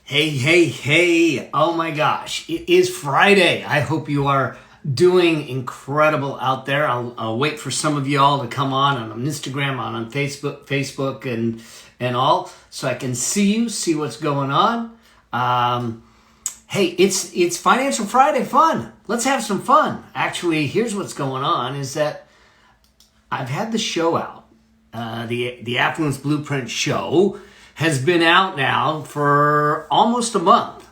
Hey, hey, hey. Oh my gosh. It is Friday. I hope you are doing incredible out there. I'll wait for some of y'all to come on Instagram, on Facebook and all, so I can see what's going on. Hey, it's Financial Friday fun. Let's have some fun. Actually, here's what's going on is that I've had the show out. The Affluence Blueprint show has been out now for almost a month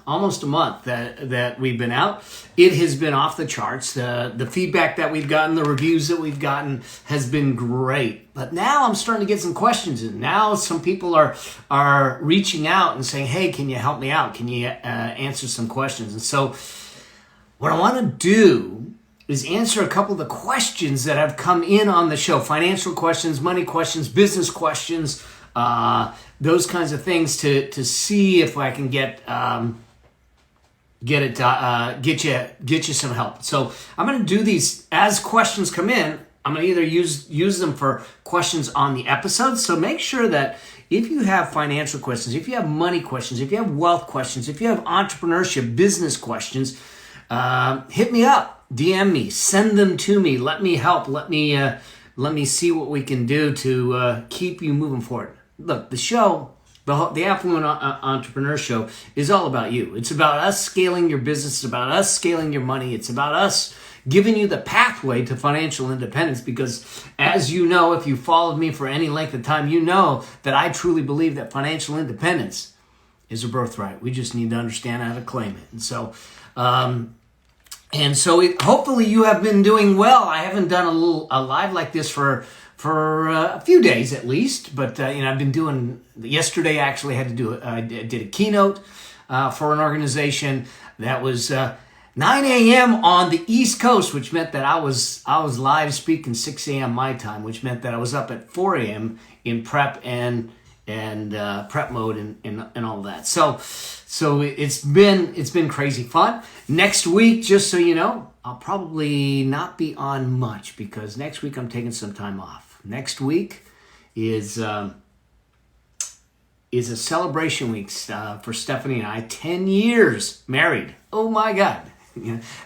that we've been out. It has been off the charts. The feedback that we've gotten, the reviews that we've gotten has been great. But now I'm starting to get some questions in. Now some people are reaching out and saying, hey, can you help me out? Can you answer some questions? And so what I want to do is answer a couple of the questions that have come in on the show. Financial questions, money questions, business questions, those kinds of things to see if I can get you some help. So I'm going to do these as questions come in. I'm going to either use them for questions on the episode. So make sure that if you have financial questions, if you have money questions, if you have wealth questions, if you have entrepreneurship, business questions, hit me up, DM me, send them to me. Let me help. Let me see what we can do to keep you moving forward. Look, the show, the Affluent Entrepreneur Show, is all about you. It's about us scaling your business. It's about us scaling your money. It's about us giving you the pathway to financial independence because, as you know, if you followed me for any length of time, you know that I truly believe that financial independence is a birthright. We just need to understand how to claim it. And so, hopefully you have been doing well. I haven't done a live like this for a few days at least, but I've been doing. Yesterday, I actually had to do. I did a keynote for an organization that was 9 a.m. on the East Coast, which meant that I was live speaking 6 a.m. my time, which meant that I was up at 4 a.m. in prep and prep mode and all that. So it's been crazy fun. Next week, just so you know, I'll probably not be on much because next week I'm taking some time off. Next week is a celebration week for Stephanie and I. 10 years married. Oh my God.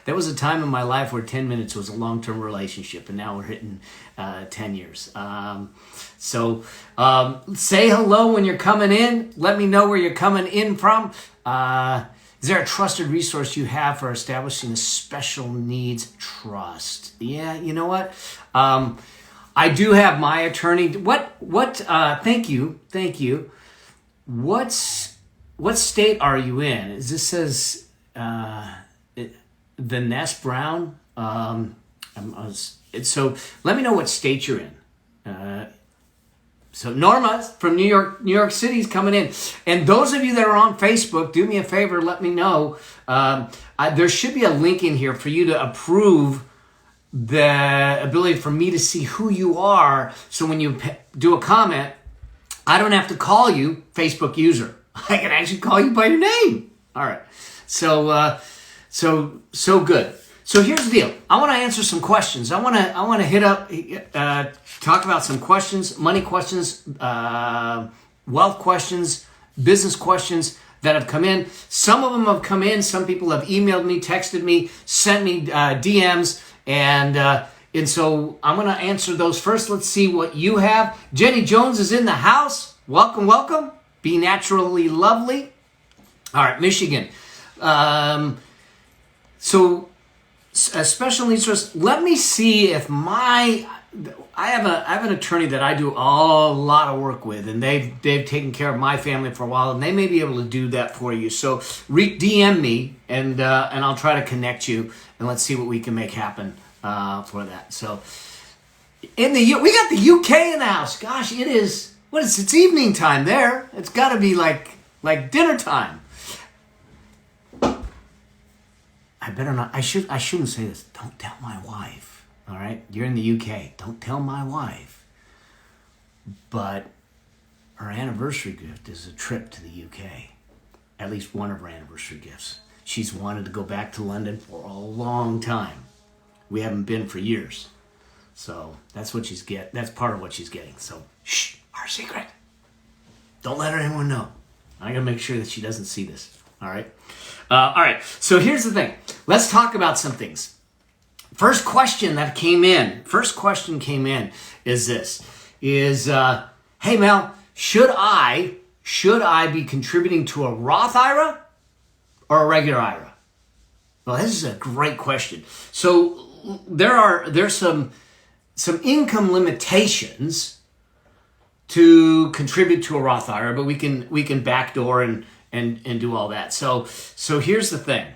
There was a time in my life where 10 minutes was a long-term relationship, and now we're hitting 10 years. So say hello when you're coming in. Let me know where you're coming in from. Is there a trusted resource you have for establishing a special needs trust? Yeah, you know what? I do have my attorney. Thank you. What state are you in? This says the Ness Brown. So let me know what state you're in. So Norma from New York City is coming in. And those of you that are on Facebook, do me a favor, let me know. There should be a link in here for you to approve the ability for me to see who you are. So when you do a comment, I don't have to call you Facebook user. I can actually call you by your name. All right. So good. So here's the deal. I want to answer some questions. I want to hit up, talk about some questions, money questions, wealth questions, business questions that have come in. Some of them have come in. Some people have emailed me, texted me, sent me DMs, and so I'm going to answer those first. Let's see what you have. Jenny Jones is in the house. Welcome. Be naturally lovely. All right, Michigan. So a special needs trust. Let me see if I have an attorney that I do a lot of work with, and they've taken care of my family for a while, and they may be able to do that for you. So DM me, and I'll try to connect you, and let's see what we can make happen for that. So we got the UK in the house. Gosh, it is. It's evening time there. It's got to be like dinner time. I better not. I shouldn't say this. Don't tell my wife. All right, you're in the UK. Don't tell my wife. But her anniversary gift is a trip to the UK. At least one of her anniversary gifts. She's wanted to go back to London for a long time. We haven't been for years. So that's what she's That's part of what she's getting. So shh, our secret. Don't let anyone know. I gotta make sure that she doesn't see this. All right. All right. So here's the thing. Let's talk about some things. First question came in is this: hey Mel, should I be contributing to a Roth IRA or a regular IRA? Well, this is a great question. So there's some income limitations to contribute to a Roth IRA, but we can backdoor and do all that. So here's the thing.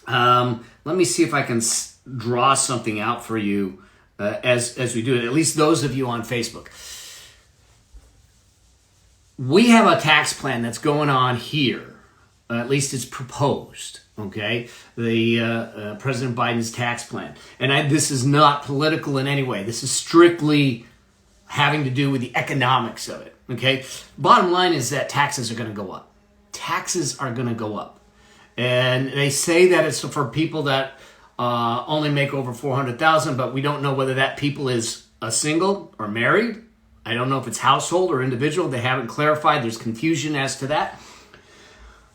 Let me see if I can draw something out for you as we do it. At least those of you on Facebook. We have a tax plan that's going on here. At least it's proposed. Okay, the President Biden's tax plan, and this is not political in any way. This is strictly having to do with the economics of it. Okay, bottom line is that taxes are going to go up. Taxes are going to go up, and they say that it's for people that only make over $400,000, but we don't know whether that people is a single or married. I don't know if it's household or individual. They haven't clarified. There's confusion as to that,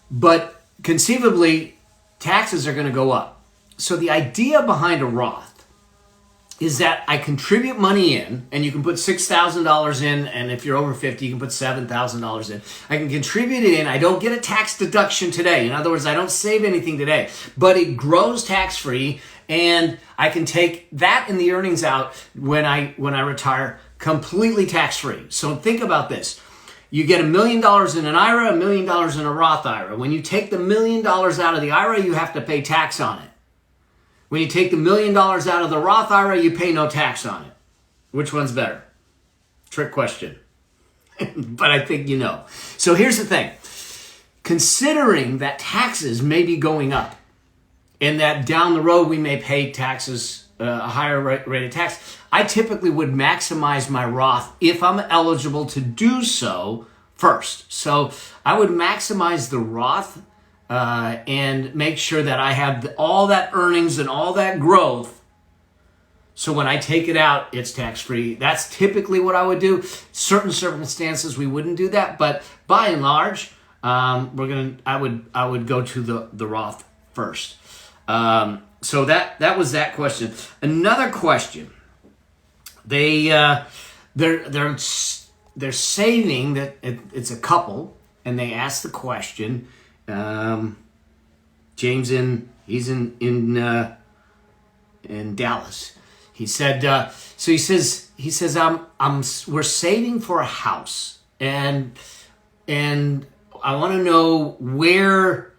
but conceivably, taxes are going to go up. So the idea behind a Roth is that I contribute money in, and you can put $6,000 in, and if you're over 50, you can put $7,000 in. I can contribute it in. I don't get a tax deduction today. In other words, I don't save anything today, but it grows tax-free, and I can take that and the earnings out when I retire completely tax-free. So think about this. You get $1 million in an IRA, $1 million in a Roth IRA. When you take the $1 million out of the IRA, you have to pay tax on it. When you take the $1 million out of the Roth IRA, you pay no tax on it. Which one's better? Trick question. But I think you know. So here's the thing. Considering that taxes may be going up and that down the road we may pay taxes, a higher rate of tax, I typically would maximize my Roth if I'm eligible to do so first. So I would maximize the Roth and make sure that I have all that earnings and all that growth. So when I take it out, it's tax-free. That's typically what I would do. Certain circumstances we wouldn't do that, but by and large, I would go to the Roth first. So that was that question. Another question. They're saving that it's a couple, and they asked the question. James he's in Dallas. He said he says we're saving for a house, and I want to know where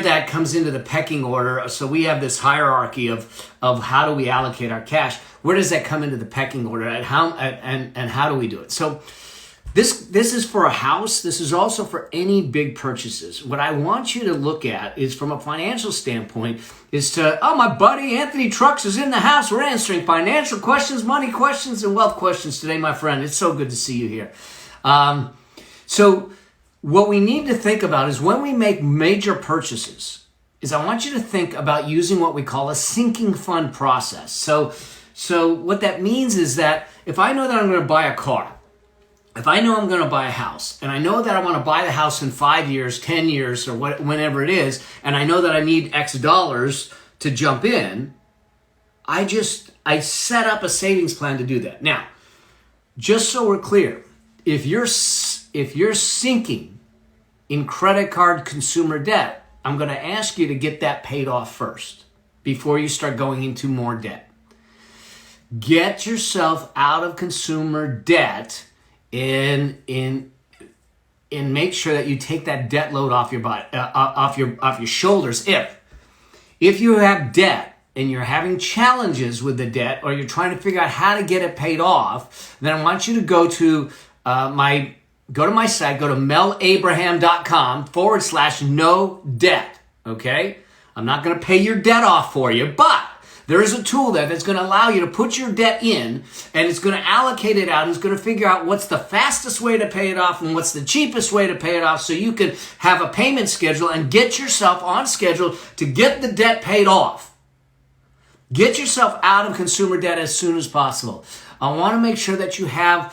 that comes into the pecking order. So we have this hierarchy of how do we allocate our cash. Where does that come into the pecking order, and how do we do it? So this is for a house. This is also for any big purchases. What I want you to look at is, from a financial standpoint, my buddy Anthony Trucks is in the house. We're answering financial questions, money questions, and wealth questions today, my friend. It's so good to see you here. So what we need to think about is when we make major purchases, I want you to think about using what we call a sinking fund process. So what that means is that if I know that I'm going to buy a car, if I know I'm going to buy a house, and I know that I want to buy the house in 5 years, 10 years, or whenever it is, and I know that I need X dollars to jump in, I set up a savings plan to do that. Now, just so we're clear, if you're sinking in credit card consumer debt, I'm going to ask you to get that paid off first before you start going into more debt. Get yourself out of consumer debt and make sure that you take that debt load off your body, off your shoulders. If you have debt and you're having challenges with the debt, or you're trying to figure out how to get it paid off, then I want you to go to my site, go to melabraham.com/no debt. Okay, I'm not going to pay your debt off for you, but there is a tool there that's going to allow you to put your debt in, and it's going to allocate it out. It's going to figure out what's the fastest way to pay it off and what's the cheapest way to pay it off, so you can have a payment schedule and get yourself on schedule to get the debt paid off. Get yourself out of consumer debt as soon as possible. I want to make sure that you have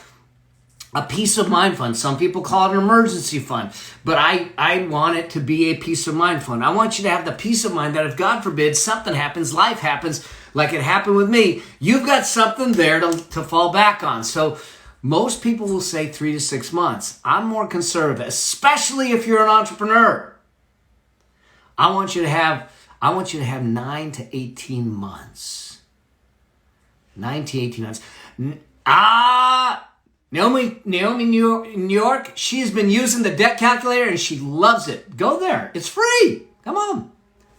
a peace of mind fund. Some people call it an emergency fund, but I want it to be a peace of mind fund. I want you to have the peace of mind that if God forbid something happens, life happens, like it happened with me, you've got something there to fall back on. So most people will say 3 to 6 months. I'm more conservative, especially if you're an entrepreneur. I want you to have 9 to 18 months. 9 to 18 months. Naomi, New York, she's been using the debt calculator and she loves it. Go there. It's free. Come on.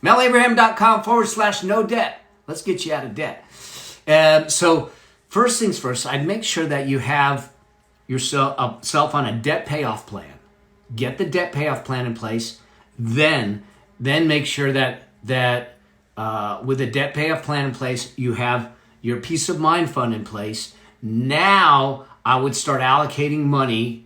melabraham.com/no debt. Let's get you out of debt. So first things first, I'd make sure that you have yourself on a debt payoff plan. Get the debt payoff plan in place. Then make sure that with a debt payoff plan in place, you have your peace of mind fund in place. Now I would start allocating money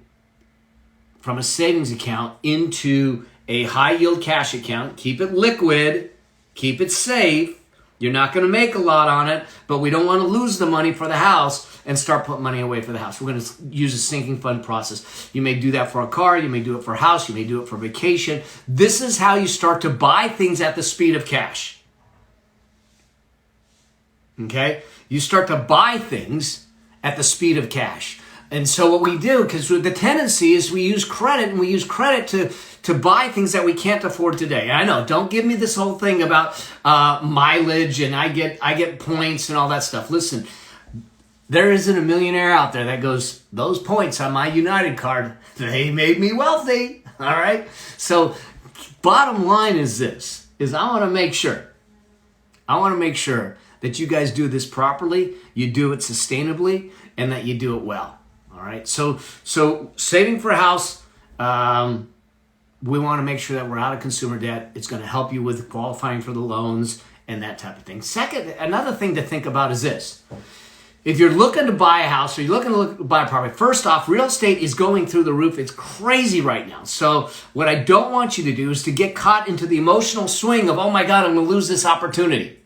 from a savings account into a high yield cash account. Keep it liquid, keep it safe. You're not going to make a lot on it, but we don't want to lose the money for the house and start putting money away for the house. We're going to use a sinking fund process. You may do that for a car, you may do it for a house, you may do it for vacation. This is how you start to buy things at the speed of cash. Okay? You start to buy things at the speed of cash. And so what we do, because the tendency is we use credit, and we use credit to buy things that we can't afford today. I know, don't give me this whole thing about mileage and I get points and all that stuff. Listen, there isn't a millionaire out there that goes, those points on my United card, they made me wealthy. All right? So bottom line is this, is I want to make sure that you guys do this properly, you do it sustainably, and that you do it well. All right. So saving for a house, we want to make sure that we're out of consumer debt. It's going to help you with qualifying for the loans and that type of thing. Second, another thing to think about is this. If you're looking to buy a house or you're looking to buy a property, first off, real estate is going through the roof. It's crazy right now. So what I don't want you to do is to get caught into the emotional swing of, oh my God, I'm going to lose this opportunity.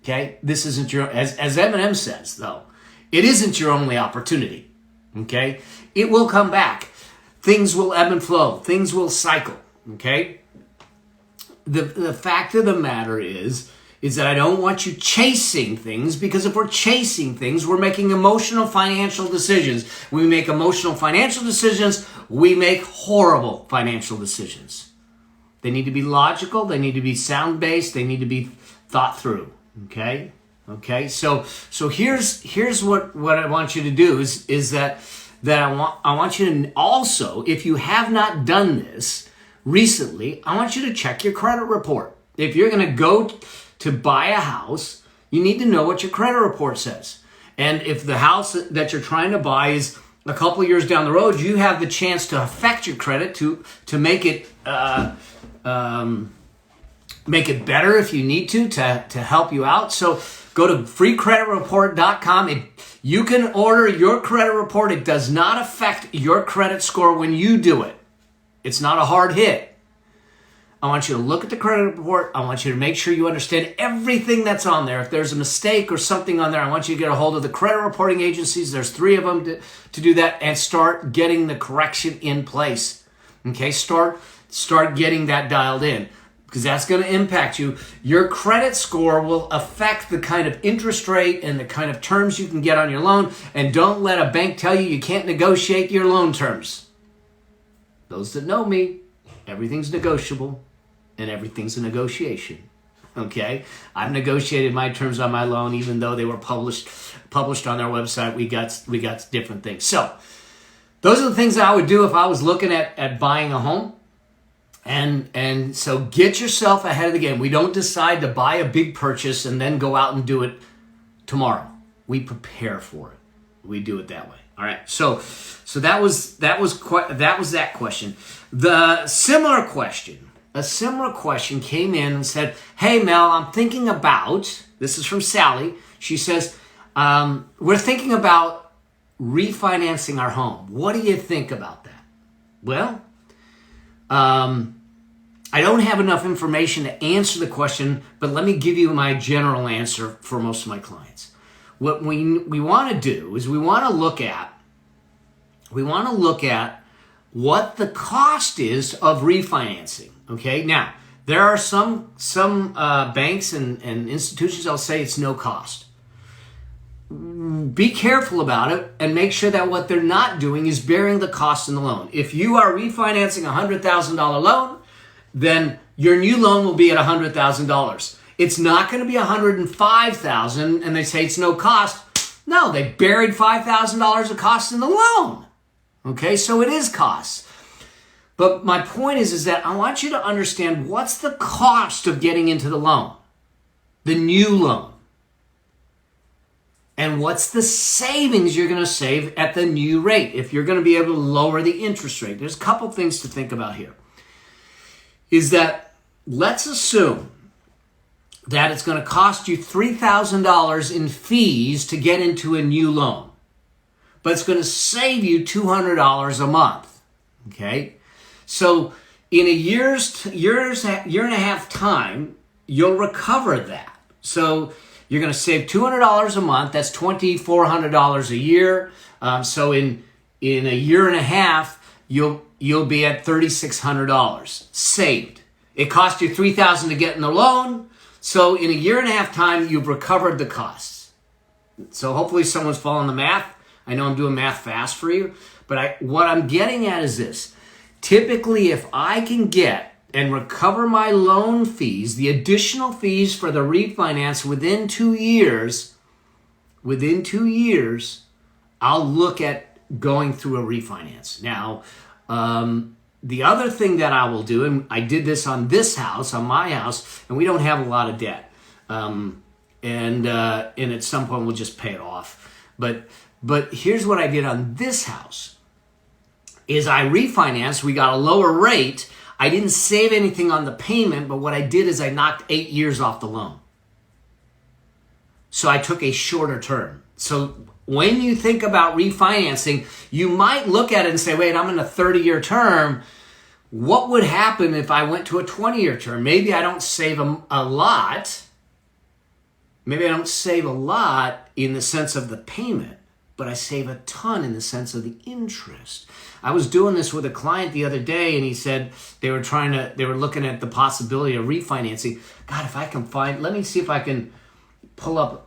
Okay, this isn't your, as Eminem says, though, it isn't your only opportunity. Okay, it will come back. Things will ebb and flow. Things will cycle. Okay, the fact of the matter is that I don't want you chasing things, because if we're chasing things, we're making emotional financial decisions. When we make emotional financial decisions, we make horrible financial decisions. They need to be logical. They need to be sound-based. They need to be thought through. Okay. So here's what I want you to do is that I want you to also, if you have not done this recently, I want you to check your credit report. If you're going to go to buy a house, you need to know what your credit report says. And if the house that you're trying to buy is a couple of years down the road, you have the chance to affect your credit to make it better if you need to help you out. So go to freecreditreport.com. You can order your credit report. It does not affect your credit score when you do it. It's not a hard hit. I want you to look at the credit report. I want you to make sure you understand everything that's on there. If there's a mistake or something on there, I want you to get a hold of the credit reporting agencies. There's 3 of them to do that, and start getting the correction in place. Okay, start getting that dialed in, because that's going to impact you. Your credit score will affect the kind of interest rate and the kind of terms you can get on your loan. And don't let a bank tell you can't negotiate your loan terms. Those that know me, everything's negotiable and everything's a negotiation. Okay? I've negotiated my terms on my loan, even though they were published on their website. We got different things. So those are the things that I would do if I was looking at buying a home. And so get yourself ahead of the game. We don't decide to buy a big purchase and then go out and do it tomorrow. We prepare for it. We do it that way. All right. So that was that question. A similar question came in and said, "Hey Mel, I'm thinking about," this is from Sally. She says, "We're thinking about refinancing our home. What do you think about that?" Well, I don't have enough information to answer the question, but let me give you my general answer for most of my clients. What we want to do is we want to look at we want to look at what the cost is of refinancing. Okay, now there are some banks and institutions that'll say it's no cost. Be careful about it and make sure that what they're not doing is bearing the cost in the loan. If you are refinancing a $100,000 loan, then your new loan will be at $100,000. It's not going to be $105,000 and they say it's no cost. No, they buried $5,000 of cost in the loan. Okay, so it is costs. But my point is that I want you to understand what's the cost of getting into the loan, the new loan. And what's the savings you're going to save at the new rate if you're going to be able to lower the interest rate. There's a couple things to think about here. Is that let's assume that it's going to cost you $3,000 in fees to get into a new loan, but it's going to save you $200 a month. Okay? So in a year and a half time, you'll recover that. So you're going to save $200 a month. That's $2,400 a year. So in a year and a half, you'll be at $3,600 saved. It cost you $3,000 to get in the loan. So in a year and a half time, you've recovered the costs. So hopefully someone's following the math. I know I'm doing math fast for you, but what I'm getting at is this. Typically, if I can get and recover my loan fees, the additional fees for the refinance within 2 years, I'll look at going through a refinance. Now, the other thing that I will do, and I did this on this house, on my house, and we don't have a lot of debt. And at some point we'll just pay it off. But here's what I did on this house, is I refinanced, we got a lower rate. I didn't save anything on the payment, but what I did is I knocked 8 years off the loan. So I took a shorter term. So when you think about refinancing, you might look at it and say, wait, I'm in a 30-year term. What would happen if I went to a 20-year term? Maybe I don't save a lot. Maybe I don't save a lot in the sense of the payment, but I save a ton in the sense of the interest. I was doing this with a client the other day, and he said they were looking at the possibility of refinancing. God, if I can let me see if I can pull up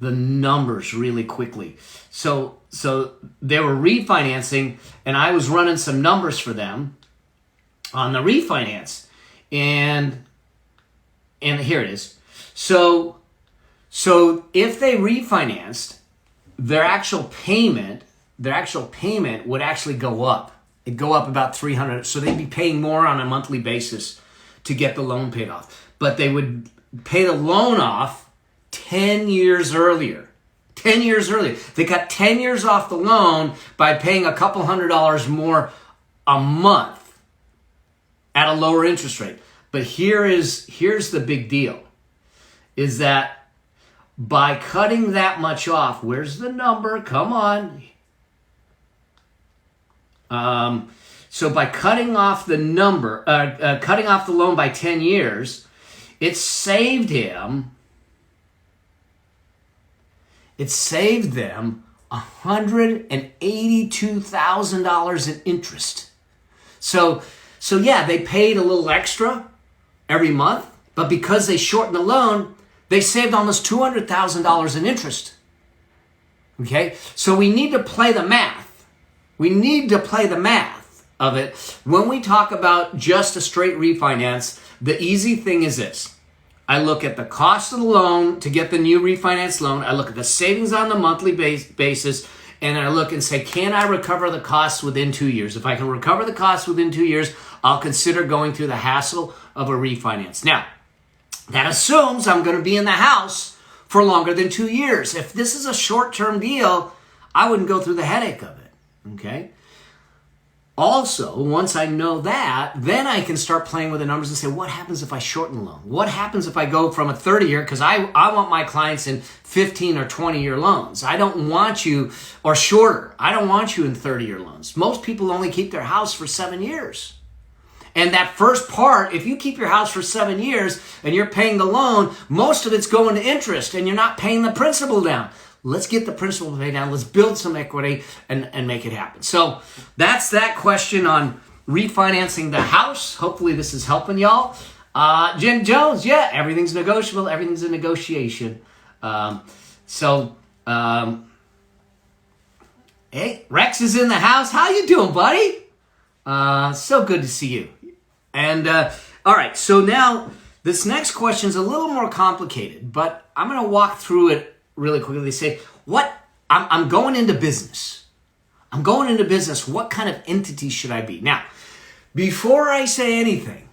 the numbers really quickly. So they were refinancing, and I was running some numbers for them on the refinance, and here it is. So if they refinanced, their actual payment would actually go up. It'd go up about $300. So they'd be paying more on a monthly basis to get the loan paid off. But they would pay the loan off 10 years earlier. 10 years earlier. They got 10 years off the loan by paying a couple $100 more a month at a lower interest rate. But here's the big deal, is that by cutting that much off, where's the number? Come on. So by cutting off the loan by 10 years, it saved them $182,000 in interest. So yeah, they paid a little extra every month, but because they shortened the loan, they saved almost $200,000 in interest. Okay? So we need to play the math. We need to play the math of it. When we talk about just a straight refinance, the easy thing is this. I look at the cost of the loan to get the new refinance loan. I look at the savings on the monthly basis, and I look and say, can I recover the costs within 2 years? If I can recover the costs within 2 years, I'll consider going through the hassle of a refinance. Now, that assumes I'm going to be in the house for longer than 2 years. If this is a short-term deal, I wouldn't go through the headache of it, okay? Also, once I know that, then I can start playing with the numbers and say, what happens if I shorten the loan? What happens if I go from a 30-year, because I want my clients in 15 or 20-year loans. I don't want you, or shorter, I don't want you in 30-year loans. Most people only keep their house for 7 years. And that first part, if you keep your house for 7 years and you're paying the loan, most of it's going to interest and you're not paying the principal down. Let's get the principal paid down. Let's build some equity and make it happen. So that's that question on refinancing the house. Hopefully this is helping y'all. Jen Jones, yeah, everything's negotiable. Everything's a negotiation. Hey, Rex is in the house. How you doing, buddy? So good to see you. And all right, so now this next question is a little more complicated, but I'm going to walk through it really quickly. They say, I'm going into business. I'm going into business. What kind of entity should I be? Now, before I say anything,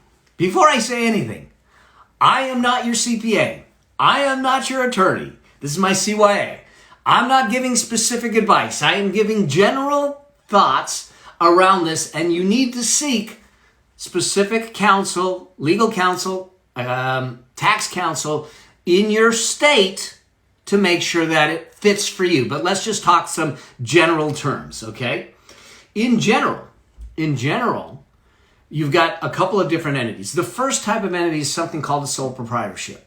I am not your CPA. I am not your attorney. This is my CYA. I'm not giving specific advice. I am giving general thoughts around this, and you need to seek specific counsel, legal counsel, tax counsel in your state to make sure that it fits for you. But let's just talk some general terms, okay? In general, you've got a couple of different entities. The first type of entity is something called a sole proprietorship.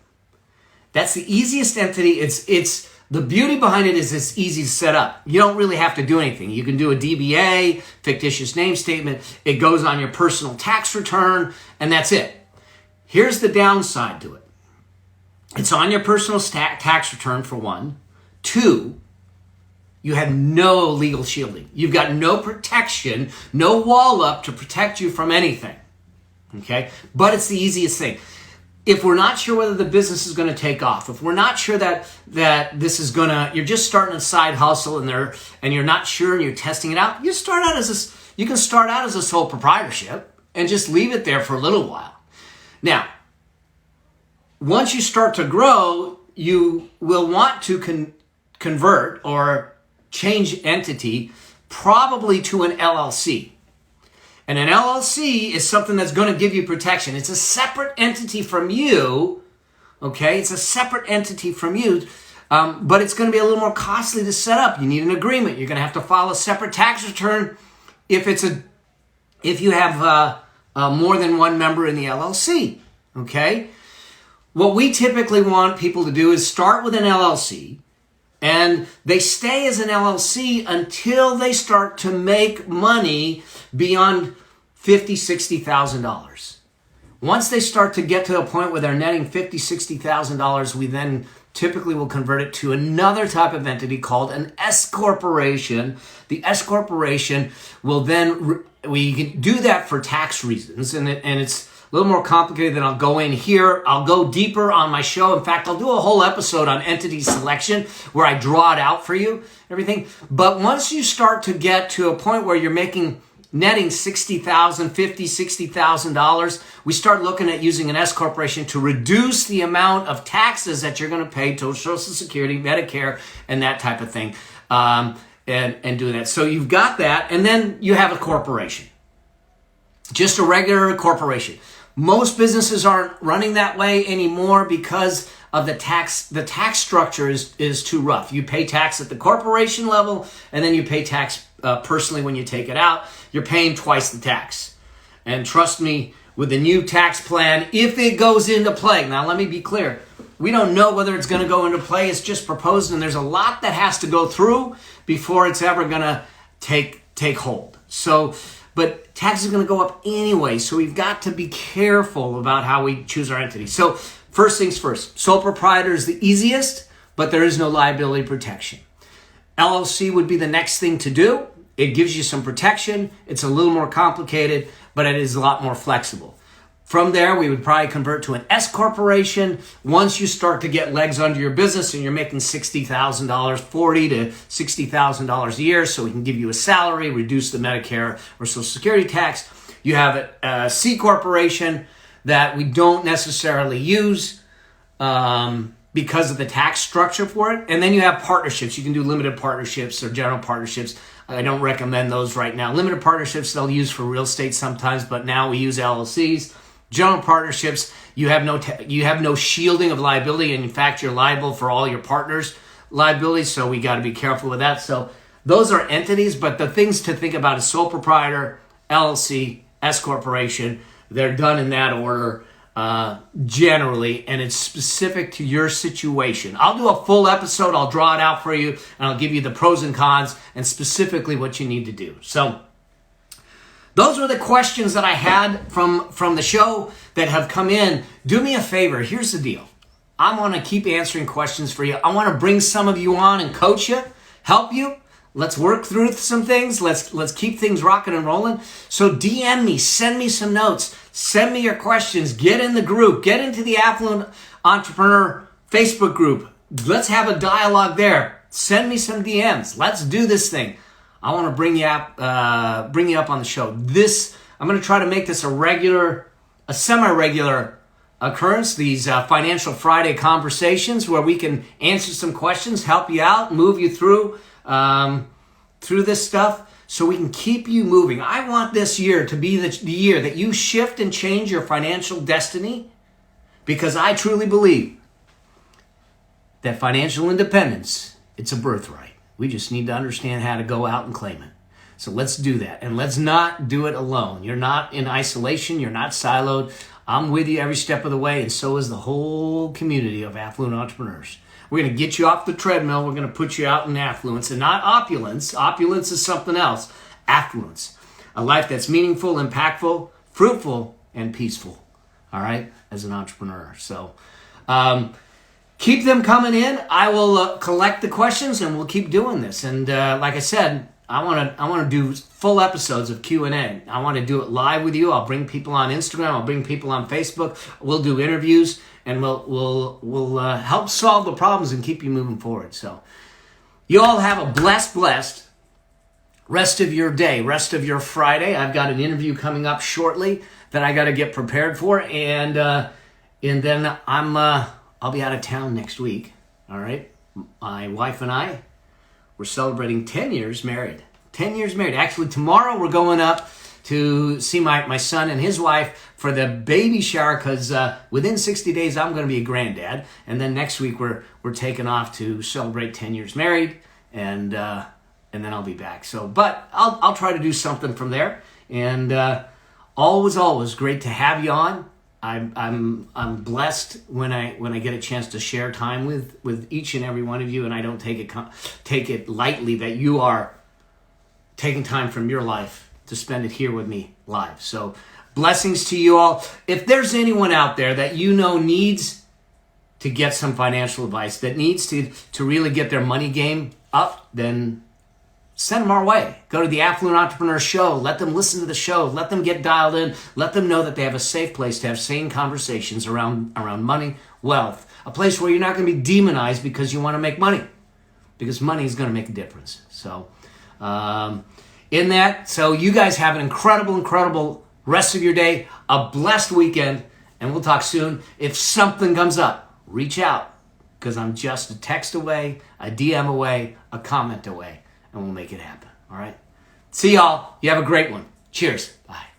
That's the easiest entity. It's the beauty behind it is it's easy to set up. You don't really have to do anything. You can do a DBA, fictitious name statement. It goes on your personal tax return, and that's it. Here's the downside to it. It's on your personal tax return, for one. Two, you have no legal shielding. You've got no protection, no wall up to protect you from anything. Okay? But it's the easiest thing. If we're not sure whether the business is going to take off, if we're not sure that this is going to, you're just starting a side hustle and you're not sure and you're testing it out, you can start out as a sole proprietorship and just leave it there for a little while. Now, once you start to grow, you will want to convert or change entity, probably to an LLC. And an LLC is something that's going to give you protection. It's a separate entity from you, okay? It's a separate entity from you, but it's going to be a little more costly to set up. You need an agreement. You're going to have to file a separate tax return if you have more than one member in the LLC, okay? What we typically want people to do is start with an LLC, and they stay as an LLC until they start to make money beyond $50,000, $60,000. Once they start to get to a point where they're netting $50,000, $60,000, we then typically will convert it to another type of entity called an S corporation. The S corporation will then, we can do that for tax reasons, and it's a little more complicated than I'll go in here. I'll go deeper on my show. In fact, I'll do a whole episode on entity selection where I draw it out for you, everything. But once you start to get to a point where you're netting $60,000, $50,000, $60,000, we start looking at using an S corporation to reduce the amount of taxes that you're going to pay to Social Security, Medicare, and that type of thing, and do that. So you've got that, and then you have a corporation, just a regular corporation. Most businesses aren't running that way anymore because of the tax. The tax structure is too rough. You pay tax at the corporation level, and then you pay tax personally when you take it out. You're paying twice the tax. And trust me, with the new tax plan, if it goes into play, now let me be clear, we don't know whether it's going to go into play. It's just proposed, and there's a lot that has to go through before it's ever going to take hold. But tax is going to go up anyway, so we've got to be careful about how we choose our entity. So first things first, sole proprietor is the easiest, but there is no liability protection. LLC would be the next thing to do. It gives you some protection. It's a little more complicated, but it is a lot more flexible. From there, we would probably convert to an S corporation. Once you start to get legs under your business and you're making $60,000, $40,000 to $60,000 a year, so we can give you a salary, reduce the Medicare or Social Security tax. You have a C corporation that we don't necessarily use because of the tax structure for it. And then you have partnerships. You can do limited partnerships or general partnerships. I don't recommend those right now. Limited partnerships they'll use for real estate sometimes, but now we use LLCs. General partnerships, you have no shielding of liability, and in fact, you're liable for all your partners' liabilities, so we got to be careful with that. So those are entities, but the things to think about is sole proprietor, LLC, S corporation. They're done in that order. generally, and it's specific to your situation. I'll do a full episode. I'll draw it out for you, and I'll give you the pros and cons and specifically what you need to do. So those were the questions that I had from the show that have come in. Do me a favor. Here's the deal. I want to keep answering questions for you. I want to bring some of you on and coach you, help you. Let's work through some things. Let's keep things rocking and rolling. So DM me, send me some notes, send me your questions, get in the group, get into the Affluent Entrepreneur Facebook group. Let's have a dialogue there. Send me some DMs. Let's do this thing. I want to bring you up on the show. I'm going to try to make this a semi-regular occurrence. These Financial Friday conversations where we can answer some questions, help you out, move you through this stuff so we can keep you moving. I want this year to be the year that you shift and change your financial destiny, because I truly believe that financial independence, it's a birthright. We just need to understand how to go out and claim it. So let's do that. And let's not do it alone. You're not in isolation. You're not siloed. I'm with you every step of the way, and so is the whole community of affluent entrepreneurs. We're going to get you off the treadmill. We're going to put you out in affluence, and not opulence. Opulence is something else. Affluence. A life that's meaningful, impactful, fruitful, and peaceful. All right? As an entrepreneur. So keep them coming in. I will collect the questions, and we'll keep doing this. And like I said, I want to do full episodes of Q&A. I want to do it live with you. I'll bring people on Instagram. I'll bring people on Facebook. We'll do interviews, and we'll help solve the problems and keep you moving forward. So you all have a blessed rest of your day, rest of your Friday. I've got an interview coming up shortly that I got to get prepared for, and then I'll be out of town next week. All right, my wife and I, we're celebrating 10 years married. 10 years married. Actually, tomorrow we're going up to see my son and his wife for the baby shower, because within 60 days I'm going to be a granddad. And then next week we're taking off to celebrate 10 years married, and then I'll be back. So, but I'll try to do something from there. And always great to have you on. I'm blessed when I get a chance to share time with each and every one of you, and I don't take it lightly that you are taking time from your life to spend it here with me live. So blessings to you all. If there's anyone out there that you know needs to get some financial advice, that needs to really get their money game up, then send them our way. Go to the Affluent Entrepreneur Show. Let them listen to the show. Let them get dialed in. Let them know that they have a safe place to have sane conversations around money, wealth. A place where you're not going to be demonized because you want to make money. Because money is going to make a difference. So, so you guys have an incredible rest of your day. A blessed weekend. And we'll talk soon. If something comes up, reach out. Because I'm just a text away, a DM away, a comment away. And we'll make it happen. All right? See y'all. You have a great one. Cheers. Bye.